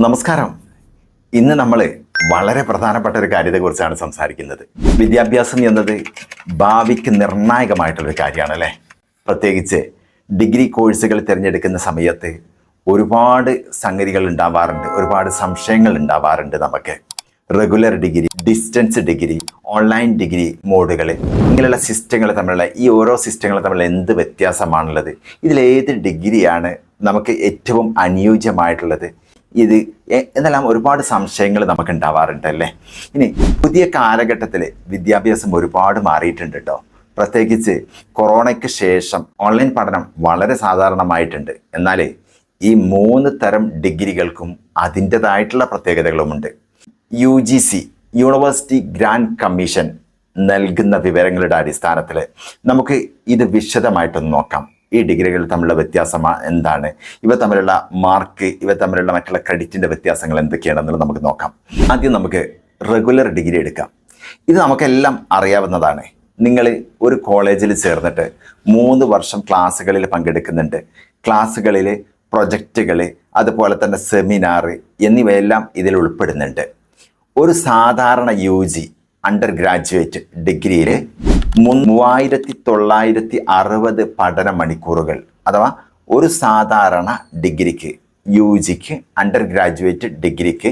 നമസ്കാരം. ഇന്ന് നമ്മൾ വളരെ പ്രധാനപ്പെട്ട ഒരു കാര്യത്തെക്കുറിച്ചാണ് സംസാരിക്കുന്നത്. വിദ്യാഭ്യാസം എന്നത് ഭാവിക്ക് നിർണായകമായിട്ടുള്ളൊരു കാര്യമാണ് അല്ലേ? പ്രത്യേകിച്ച് ഡിഗ്രി കോഴ്സുകൾ തിരഞ്ഞെടുക്കുന്ന സമയത്ത് ഒരുപാട് സംഗതികൾ ഉണ്ടാവാറുണ്ട്, ഒരുപാട് സംശയങ്ങൾ ഉണ്ടാവാറുണ്ട്. നമുക്ക് regular degree, distance degree, online degree മോഡുകൾ, ഇങ്ങനെയുള്ള സിസ്റ്റങ്ങൾ തമ്മിലുള്ള ഈ ഓരോ സിസ്റ്റങ്ങൾ തമ്മിലുള്ള എന്ത് വ്യത്യാസമാണുള്ളത്, ഇതിലേത് ഡിഗ്രിയാണ് നമുക്ക് ഏറ്റവും അനുയോജ്യമായിട്ടുള്ളത്, ഇത് എന്നെല്ലാം ഒരുപാട് സംശയങ്ങൾ നമുക്ക് ഉണ്ടാവാറുണ്ടല്ലേ. ഇനി പുതിയ കാലഘട്ടത്തിൽ വിദ്യാഭ്യാസം ഒരുപാട് മാറിയിട്ടുണ്ട് കേട്ടോ. പ്രത്യേകിച്ച് കൊറോണയ്ക്ക് ശേഷം ഓൺലൈൻ പഠനം വളരെ സാധാരണമായിട്ടുണ്ട്. എന്നാൽ ഈ 3 തരം ഡിഗ്രികൾക്കും അതിൻ്റെതായിട്ടുള്ള പ്രത്യേകതകളുമുണ്ട്. UGC യൂണിവേഴ്സിറ്റി ഗ്രാൻഡ് കമ്മീഷൻ നൽകുന്ന വിവരങ്ങളുടെ അടിസ്ഥാനത്തിൽ നമുക്ക് ഇത് വിശദമായിട്ടൊന്ന് നോക്കാം. ഈ ഡിഗ്രികൾ തമ്മിലുള്ള വ്യത്യാസം എന്താണ്, ഇവ തമ്മിലുള്ള മാർക്ക്, ഇവ തമ്മിലുള്ള മറ്റുള്ള ക്രെഡിറ്റിൻ്റെ വ്യത്യാസങ്ങൾ എന്തൊക്കെയാണെന്നുള്ളത് നമുക്ക് നോക്കാം. ആദ്യം നമുക്ക് റെഗുലർ ഡിഗ്രി എടുക്കാം. ഇത് നമുക്കെല്ലാം അറിയാവുന്നതാണ്. നിങ്ങൾ ഒരു കോളേജിൽ ചേർന്നിട്ട് 3 വർഷം ക്ലാസ്സുകളിൽ പങ്കെടുക്കുന്നുണ്ട്. ക്ലാസ്സുകളിൽ പ്രൊജക്റ്റുകൾ, അതുപോലെ തന്നെ സെമിനാർ എന്നിവയെല്ലാം ഇതിൽ ഉൾപ്പെടുന്നുണ്ട്. ഒരു സാധാരണ UG അണ്ടർ ഗ്രാജുവേറ്റ് ഡിഗ്രിയിൽ 3960 പഠന മണിക്കൂറുകൾ, അഥവാ ഒരു സാധാരണ ഡിഗ്രിക്ക് UGക്ക് അണ്ടർ ഗ്രാജുവേറ്റ് ഡിഗ്രിക്ക്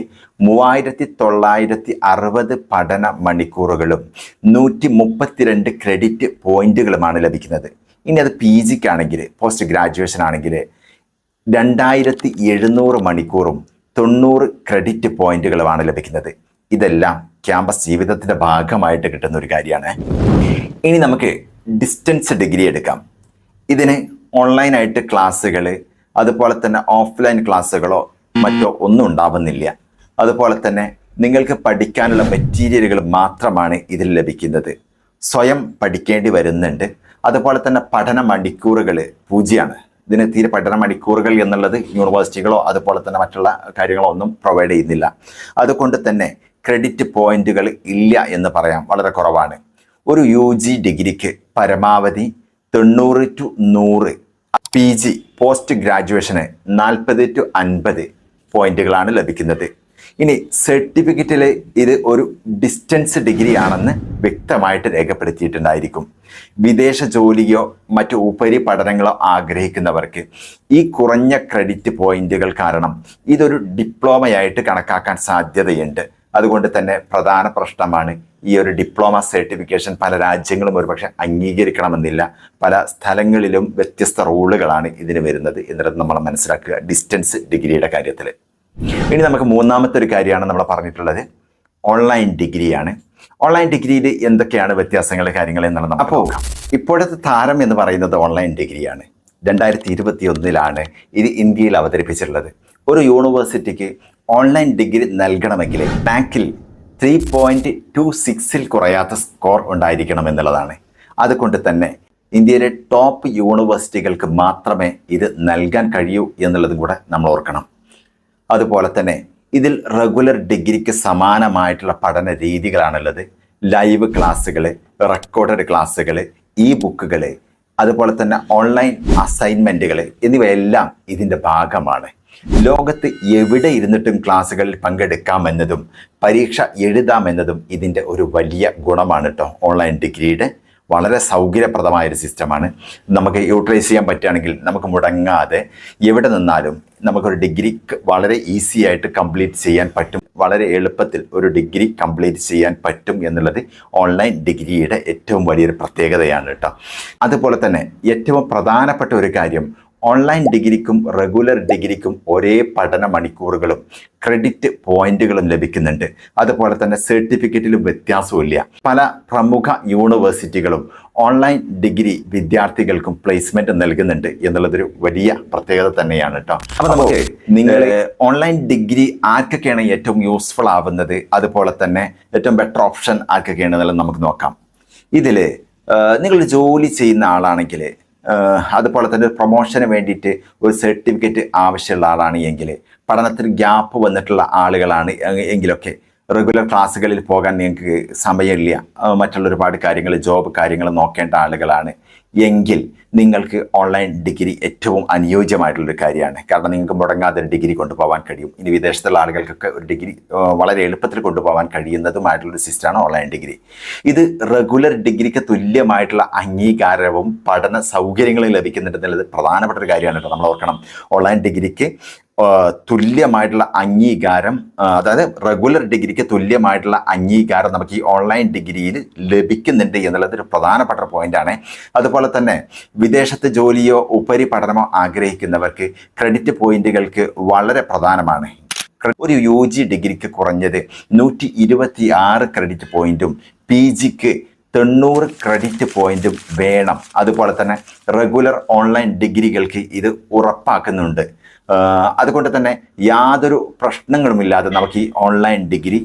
3960 പഠന മണിക്കൂറുകളും 132 ക്രെഡിറ്റ് പോയിന്റുകളുമാണ് ലഭിക്കുന്നത്. ഇനി അത് PGക്കാണെങ്കിൽ, പോസ്റ്റ് ഗ്രാജുവേഷൻ ആണെങ്കിൽ 2700 മണിക്കൂറും 90 ക്രെഡിറ്റ് പോയിന്റുകളുമാണ് ലഭിക്കുന്നത്. ഇതെല്ലാം ക്യാമ്പസ് ജീവിതത്തിൻ്റെ ഭാഗമായിട്ട് കിട്ടുന്ന ഒരു കാര്യമാണ്. ഇനി നമുക്ക് ഡിസ്റ്റൻസ് ഡിഗ്രി എടുക്കാം. ഇതിന് ഓൺലൈനായിട്ട് ക്ലാസ്സുകൾ, അതുപോലെ തന്നെ ഓഫ്ലൈൻ ക്ലാസ്സുകളോ മറ്റോ ഒന്നും ഉണ്ടാവുന്നില്ല. അതുപോലെ തന്നെ നിങ്ങൾക്ക് പഠിക്കാനുള്ള മെറ്റീരിയലുകൾ മാത്രമാണ് ഇതിൽ ലഭിക്കുന്നത്. സ്വയം പഠിക്കേണ്ടി വരുന്നുണ്ട്. അതുപോലെ തന്നെ പഠന മണിക്കൂറുകൾ 0 ഇതിന് തീരെ പഠന മണിക്കൂറുകൾ എന്നുള്ളത് യൂണിവേഴ്സിറ്റികളോ അതുപോലെ തന്നെ മറ്റുള്ള കാര്യങ്ങളോ ഒന്നും പ്രൊവൈഡ് ചെയ്യുന്നില്ല. അതുകൊണ്ട് തന്നെ ക്രെഡിറ്റ് പോയിന്റുകൾ ഇല്ല എന്ന് പറയാം, വളരെ കുറവാണ്. ഒരു UG ഡിഗ്രിക്ക് പരമാവധി 90 to 100, PG പോസ്റ്റ് ഗ്രാജുവേഷന് 40 to 50 പോയിന്റുകളാണ് ലഭിക്കുന്നത്. ഇനി സർട്ടിഫിക്കറ്റിൽ ഇത് ഒരു ഡിസ്റ്റൻസ് ഡിഗ്രി ആണെന്ന് വ്യക്തമായിട്ട് രേഖപ്പെടുത്തിയിട്ടുണ്ടായിരിക്കും. വിദേശ ജോലിയോ മറ്റു ഉപരിപഠനങ്ങളോ ആഗ്രഹിക്കുന്നവർക്ക് ഈ കുറഞ്ഞ ക്രെഡിറ്റ് പോയിന്റുകൾ കാരണം ഇതൊരു ഡിപ്ലോമയായിട്ട് കണക്കാക്കാൻ സാധ്യതയുണ്ട്. അതുകൊണ്ട് തന്നെ പ്രധാന പ്രശ്നമാണ് ഈ ഒരു ഡിപ്ലോമ സർട്ടിഫിക്കേഷൻ പല രാജ്യങ്ങളും ഒരുപക്ഷെ അംഗീകരിക്കണമെന്നില്ല. പല സ്ഥലങ്ങളിലും വ്യത്യസ്ത റൂളുകളാണ് ഇതിന് വരുന്നത് എന്നുള്ളത് നമ്മൾ മനസ്സിലാക്കുക ഡിസ്റ്റൻസ് ഡിഗ്രിയുടെ കാര്യത്തിൽ. ഇനി നമുക്ക് മൂന്നാമത്തെ ഒരു കാര്യമാണ് നമ്മൾ പറഞ്ഞിട്ടുള്ളത്, ഓൺലൈൻ ഡിഗ്രിയാണ്. ഓൺലൈൻ ഡിഗ്രിയിൽ എന്തൊക്കെയാണ് വ്യത്യാസങ്ങൾ, കാര്യങ്ങൾ എന്നുള്ളത് നമുക്ക് നോക്കാം. ഇപ്പോഴത്തെ താരം എന്ന് പറയുന്നത് ഓൺലൈൻ ഡിഗ്രിയാണ്. 2021 ഇത് ഇന്ത്യയിൽ അവതരിപ്പിച്ചിട്ടുള്ളത്. ഒരു യൂണിവേഴ്സിറ്റിക്ക് ഓൺലൈൻ ഡിഗ്രി നൽകണമെങ്കിൽ ബാങ്കിൽ 3.26 കുറയാത്ത സ്കോർ ഉണ്ടായിരിക്കണം എന്നുള്ളതാണ്. അതുകൊണ്ട് തന്നെ ഇന്ത്യയിലെ ടോപ്പ് യൂണിവേഴ്സിറ്റികൾക്ക് മാത്രമേ ഇത് നൽകാൻ കഴിയൂ എന്നുള്ളതും കൂടെ നമ്മൾ ഓർക്കണം. അതുപോലെ തന്നെ ഇതിൽ റെഗുലർ ഡിഗ്രിക്ക് സമാനമായിട്ടുള്ള പഠന രീതികളാണുള്ളത്. ലൈവ് ക്ലാസ്സുകൾ, റെക്കോർഡഡ് ക്ലാസ്സുകൾ, ബുക്കുകൾ, അതുപോലെ തന്നെ ഓൺലൈൻ അസൈൻമെൻറ്റുകൾ എന്നിവയെല്ലാം ഇതിൻ്റെ ഭാഗമാണ്. ലോകത്ത് എവിടെ ഇരുന്നിട്ടും ക്ലാസ്സുകളിൽ പങ്കെടുക്കാമെന്നതും പരീക്ഷ എഴുതാമെന്നതും ഇതിൻ്റെ ഒരു വലിയ ഗുണമാണ് കേട്ടോ. ഓൺലൈൻ ഡിഗ്രിയുടെ വളരെ സൗകര്യപ്രദമായൊരു സിസ്റ്റമാണ്. നമുക്ക് യൂട്ടിലൈസ് ചെയ്യാൻ പറ്റുകയാണെങ്കിൽ നമുക്ക് മുടങ്ങാതെ എവിടെ നിന്നാലും നമുക്കൊരു ഡിഗ്രി വളരെ ഈസി ആയിട്ട് കംപ്ലീറ്റ് ചെയ്യാൻ പറ്റും. വളരെ എളുപ്പത്തിൽ ഒരു ഡിഗ്രി കംപ്ലീറ്റ് ചെയ്യാൻ പറ്റും എന്നുള്ളത് ഓൺലൈൻ ഡിഗ്രിയുടെ ഏറ്റവും വലിയൊരു പ്രത്യേകതയാണ് കേട്ടോ. അതുപോലെ തന്നെ ഏറ്റവും പ്രധാനപ്പെട്ട ഒരു കാര്യം, ഓൺലൈൻ ഡിഗ്രിക്കും റെഗുലർ ഡിഗ്രിക്കും ഒരേ പഠന മണിക്കൂറുകളും ക്രെഡിറ്റ് പോയിന്റുകളും ലഭിക്കുന്നുണ്ട്. അതുപോലെ തന്നെ സർട്ടിഫിക്കറ്റിലും വ്യത്യാസമില്ല. പല പ്രമുഖ യൂണിവേഴ്സിറ്റികളും ഓൺലൈൻ ഡിഗ്രി വിദ്യാർത്ഥികൾക്കും പ്ലേസ്മെന്റ് നൽകുന്നുണ്ട് എന്നുള്ളതൊരു വലിയ പ്രത്യേകത തന്നെയാണ് കേട്ടോ. അപ്പോൾ നമുക്ക് നിങ്ങൾ ഓൺലൈൻ ഡിഗ്രി ആർക്കൊക്കെയാണ് ഏറ്റവും യൂസ്ഫുൾ ആവുന്നത്, അതുപോലെ തന്നെ ഏറ്റവും ബെറ്റർ ഓപ്ഷൻ ആർക്കൊക്കെയാണ് എന്നുള്ളത് നമുക്ക് നോക്കാം. ഇതിൽ നിങ്ങൾ ജോലി ചെയ്യുന്ന ആളാണെങ്കിൽ, അതുപോലെ തന്നെ പ്രൊമോഷന് വേണ്ടിയിട്ട് ഒരു സർട്ടിഫിക്കറ്റ് ആവശ്യമുള്ള ആളാണ് എങ്കിൽ, പഠനത്തിൽ ഗ്യാപ്പ് വന്നിട്ടുള്ള ആളുകളാണ് എങ്കിലൊക്കെ റെഗുലർ ക്ലാസ്സുകളിൽ പോകാൻ നിങ്ങൾക്ക് സമയമില്ല, മറ്റുള്ള ഒരുപാട് കാര്യങ്ങൾ, ജോബ് കാര്യങ്ങൾ നോക്കേണ്ട ആളുകളാണ് എങ്കിൽ നിങ്ങൾക്ക് ഓൺലൈൻ ഡിഗ്രി ഏറ്റവും അനുയോജ്യമായിട്ടുള്ളൊരു കാര്യമാണ്. കാരണം നിങ്ങൾക്ക് മുടങ്ങാതെ ഒരു ഡിഗ്രി കൊണ്ടുപോകാൻ കഴിയും. ഇനി വിദേശത്തുള്ള ആളുകൾക്കൊക്കെ ഒരു ഡിഗ്രി വളരെ എളുപ്പത്തിൽ കൊണ്ടുപോകാൻ കഴിയുന്നതുമായിട്ടുള്ളൊരു സിസ്റ്റമാണ് ഓൺലൈൻ ഡിഗ്രി. ഇത് റെഗുലർ ഡിഗ്രിക്ക് തുല്യമായിട്ടുള്ള അംഗീകാരവും പഠന സൗകര്യങ്ങളും ലഭിക്കുന്നുണ്ടെന്നുള്ളത് പ്രധാനപ്പെട്ട ഒരു കാര്യമാണ് കേട്ടോ. നമ്മൾ ഓർക്കണം, ഓൺലൈൻ ഡിഗ്രിക്ക് തുല്യമായിട്ടുള്ള അംഗീകാരം, അതായത് റെഗുലർ ഡിഗ്രിക്ക് തുല്യമായിട്ടുള്ള അംഗീകാരം നമുക്ക് ഈ ഓൺലൈൻ ഡിഗ്രിയിൽ ലഭിക്കുന്നുണ്ട് എന്നുള്ളത് ഒരു പ്രധാനപ്പെട്ട പോയിന്റാണ്. അതുപോലെ തന്നെ വിദേശത്ത് ജോലിയോ ഉപരിപഠനമോ ആഗ്രഹിക്കുന്നവർക്ക് ക്രെഡിറ്റ് പോയിന്റുകൾക്ക് വളരെ പ്രധാനമാണ്. ഒരു UG ഡിഗ്രിക്ക് കുറഞ്ഞത് 126 ക്രെഡിറ്റ് പോയിന്റും PGക്ക് 90 ക്രെഡിറ്റ് പോയിന്റും വേണം. അതുപോലെ തന്നെ റെഗുലർ ഓൺലൈൻ ഡിഗ്രികൾക്ക് ഇത് ഉറപ്പാക്കുന്നുണ്ട്. അതുകൊണ്ട് തന്നെ യാതൊരു പ്രശ്നങ്ങളുമില്ലാതെ നമുക്ക് ഈ ഓൺലൈൻ ഡിഗ്രി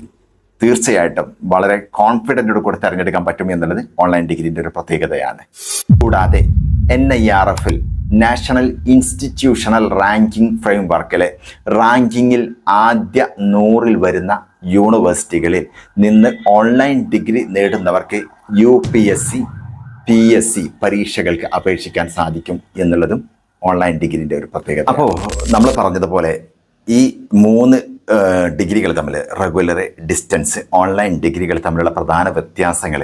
തീർച്ചയായിട്ടും വളരെ കോൺഫിഡൻറ്റോട് കൂടി തിരഞ്ഞെടുക്കാൻ പറ്റും എന്നുള്ളത് ഓൺലൈൻ ഡിഗ്രീൻ്റെ ഒരു പ്രത്യേകതയാണ്. കൂടാതെ NIRF നാഷണൽ ഇൻസ്റ്റിറ്റ്യൂഷണൽ റാങ്കിംഗ് ഫ്രെയിംവർക്കിലെ റാങ്കിങ്ങിൽ ആദ്യ 100ൽ വരുന്ന യൂണിവേഴ്സിറ്റികളിൽ നിന്ന് ഓൺലൈൻ ഡിഗ്രി നേടുന്നവർക്ക് UPSC PSC പരീക്ഷകൾക്ക് അപേക്ഷിക്കാൻ സാധിക്കും എന്നുള്ളതും ഓൺലൈൻ ഡിഗ്രീൻ്റെ ഒരു പ്രത്യേകത. അപ്പോൾ നമ്മൾ പറഞ്ഞതുപോലെ ഈ 3 ഡിഗ്രികൾ തമ്മിൽ, റെഗുലർ, ഡിസ്റ്റൻസ്, ഓൺലൈൻ ഡിഗ്രികൾ തമ്മിലുള്ള പ്രധാന വ്യത്യാസങ്ങൾ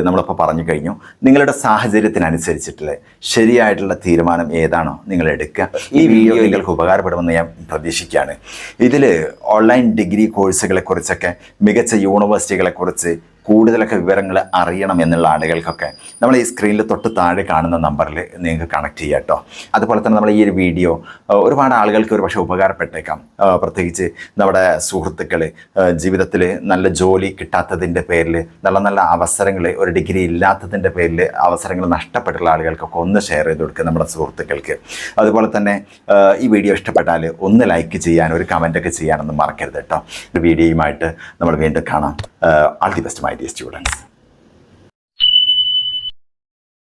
നമ്മളിപ്പോൾ പറഞ്ഞു കഴിഞ്ഞു. നിങ്ങളുടെ സാഹചര്യത്തിനനുസരിച്ചിട്ടുള്ള ശരിയായിട്ടുള്ള തീരുമാനം ഏതാണോ നിങ്ങൾ എടുക്കുക. ഈ വീഡിയോ നിങ്ങൾക്ക് ഉപകാരപ്പെടുമെന്ന് ഞാൻ പ്രതീക്ഷിക്കുകയാണ്. ഇതിൽ ഓൺലൈൻ ഡിഗ്രി കോഴ്സുകളെക്കുറിച്ചൊക്കെ, മികച്ച യൂണിവേഴ്സിറ്റികളെക്കുറിച്ച് കൂടുതലൊക്കെ വിവരങ്ങൾ അറിയണം എന്നുള്ള ആളുകൾക്കൊക്കെ നമ്മൾ ഈ സ്ക്രീനിൽ തൊട്ട് താഴെ കാണുന്ന നമ്പറിൽ നിങ്ങൾക്ക് കണക്ട് ചെയ്യാം കേട്ടോ. അതുപോലെ തന്നെ നമ്മൾ ഈ ഒരു വീഡിയോ ഒരുപാട് ആളുകൾക്ക് ഒരു പക്ഷേ ഉപകാരപ്പെട്ടേക്കാം. പ്രത്യേകിച്ച് നമ്മുടെ സുഹൃത്തുക്കൾ ജീവിതത്തിൽ നല്ല ജോലി കിട്ടാത്തതിൻ്റെ പേരിൽ, നല്ല നല്ല അവസരങ്ങൾ, ഒരു ഡിഗ്രി ഇല്ലാത്തതിൻ്റെ പേരിൽ അവസരങ്ങൾ നഷ്ടപ്പെട്ടുള്ള ആളുകൾക്കൊക്കെ ഒന്ന് ഷെയർ ചെയ്ത് കൊടുക്കുക നമ്മുടെ സുഹൃത്തുക്കൾക്ക്. അതുപോലെ തന്നെ ഈ വീഡിയോ ഇഷ്ടപ്പെട്ടാൽ ഒന്ന് ലൈക്ക് ചെയ്യാൻ, ഒരു കമൻറ്റൊക്കെ ചെയ്യാനൊന്നും മറക്കരുത് കേട്ടോ. ഒരു വീഡിയോയുമായിട്ട് നമ്മൾ വീണ്ടും കാണാം. All the best, my dear students.